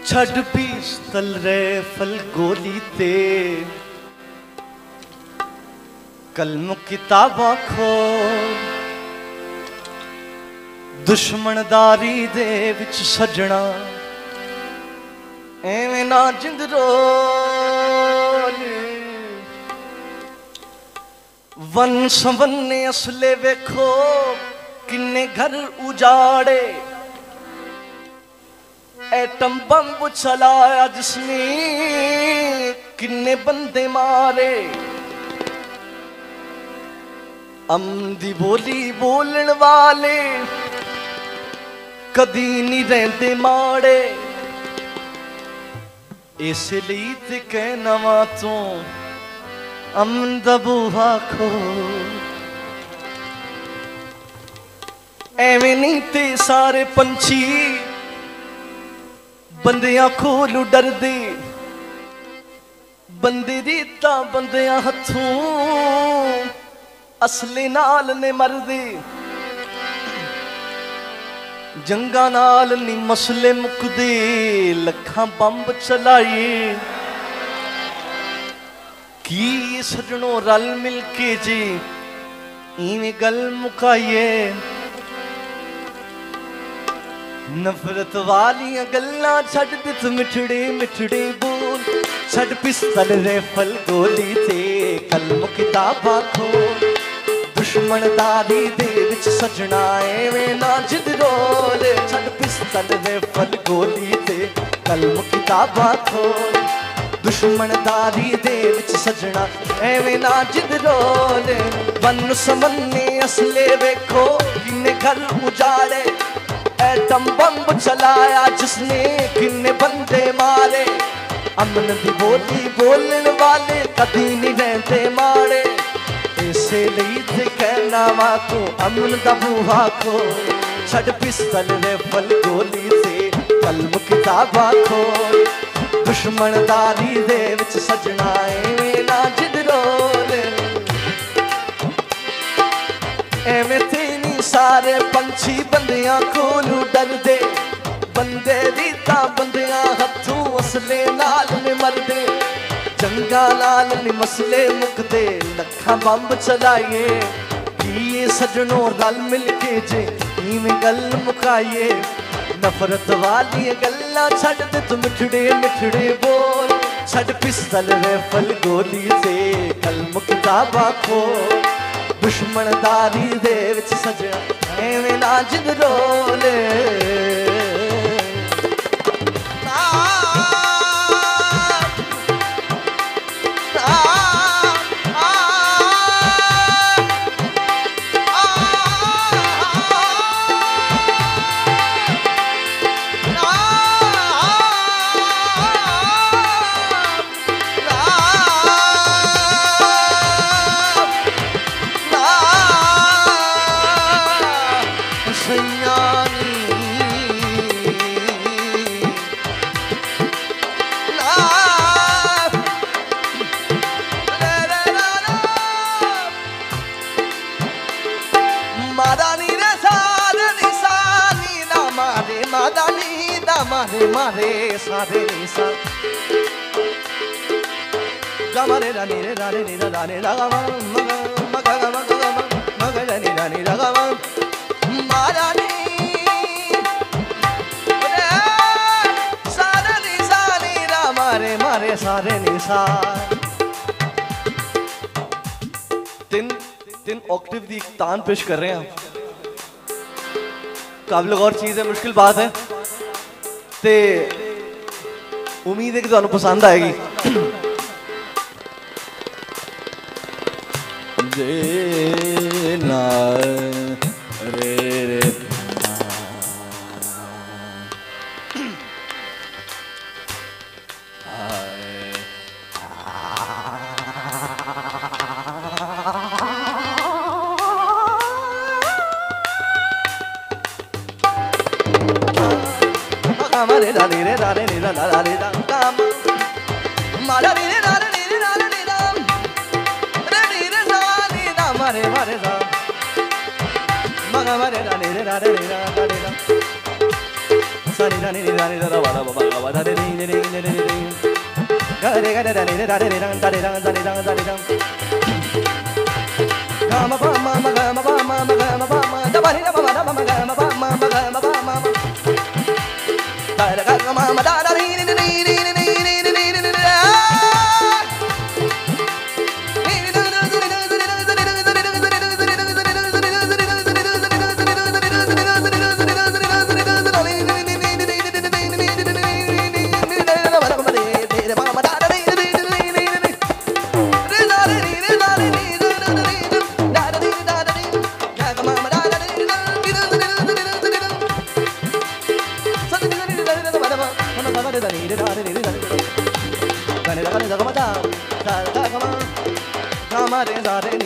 छड़ पिस्तल राइफल गोली ते कलम किताबां खोल दुश्मनदारी दे विच सजना एवें ना जिंद रोल वन संवन्ने असले वेखो किन्ने घर उजाड़े एटम बम चलाया जिसने किन्ने बंदे मारे अमदी बोली बोलन वाले कदी नहीं रहते माड़े इसलिए ते कहना वा तू अमन दा बूहा खोल एवें नहीं ते सारे पंछी बंदियां खोलू डर दे बंदे दी तां बंदियां हथों असले नाल ने मरदे जंगा नाल नी मसले मुकदे लखां बंब चलाए की सजनों रल मिल के जी इवें गल मुकाइए नफरत वालियां गल्लां छड़ दित मिठड़े मिठड़े बोल छड़ पिस्तल राइफल गोली ते कलम किताबां खोल दुश्मनदारी दे विच सजना एवें ना जिद रोल छड़ पिस्तल राइफल गोली ते कलम किताबां खोल दुश्मनदारी दे विच सजना एवें ना जिद रोल वन समन्ने असले वेखो किन्ने घर उजाड़े एटम बम चलाया जिसने किन्ने बंदे मारे अमन दी बोली बोलन वाले कदी नहीं रहते माड़े इसे लिए ते कहना वा तू अमन दा बूहा खोल छड़ पिस्तल राइफल गोली ते कलम किताबां खोल दुश्मनदारी दे विच सजना एवें ना जिद रोल एवें ते सारे पंछी बंदियां खोलू डर दे बंदे दी तां बंदियां हथों असले नाल ने मरदे जंगा नाल ने मसले मुकदे लखां बंब चलाइए की सजनों रल मिल के जे इवें गल मुकाइए नफरत वाली गल्लां छड़ दे तू मिठड़े मिठड़े बोल छड़ पिस्तल राइफल गोली ते कलम किताबां खोल दुश्मनदारी दे विच सजना एवें ना जिद रोल मारे मारे सारे निसा गमरे रानी रे रानी नी रानी रागम मग मग मग रानी रानी रागम मारानी रे सारे निसा नी रा मारे मारे सारे निसा तीन ऑक्टेव दी तान पेश कर रहे हैं काबिल गौर चीज है मुश्किल बात है ते उम्मीद है कि तुहानू पसंद आएगी जे ना रे रे मारे रे रे रे रे रे रे रे काम मारे रे रे रे रे रे रे राम रे रे रे रे रे मारे मारे राम मगा मारे रे रे रे रे रे रे sani da ni da ni da da ba ba ba da ni ni ni ni ni ga re ga da ni da ni da da ni da da ni da da ni da ga ma ba ma ma ga ma ba ma ma ga ma ba ma da ba ni da ba ma da ba ma ga ma ba ma ma ga ma ba ma da da ga ma ma da da ni ni ni ni ni ni Hare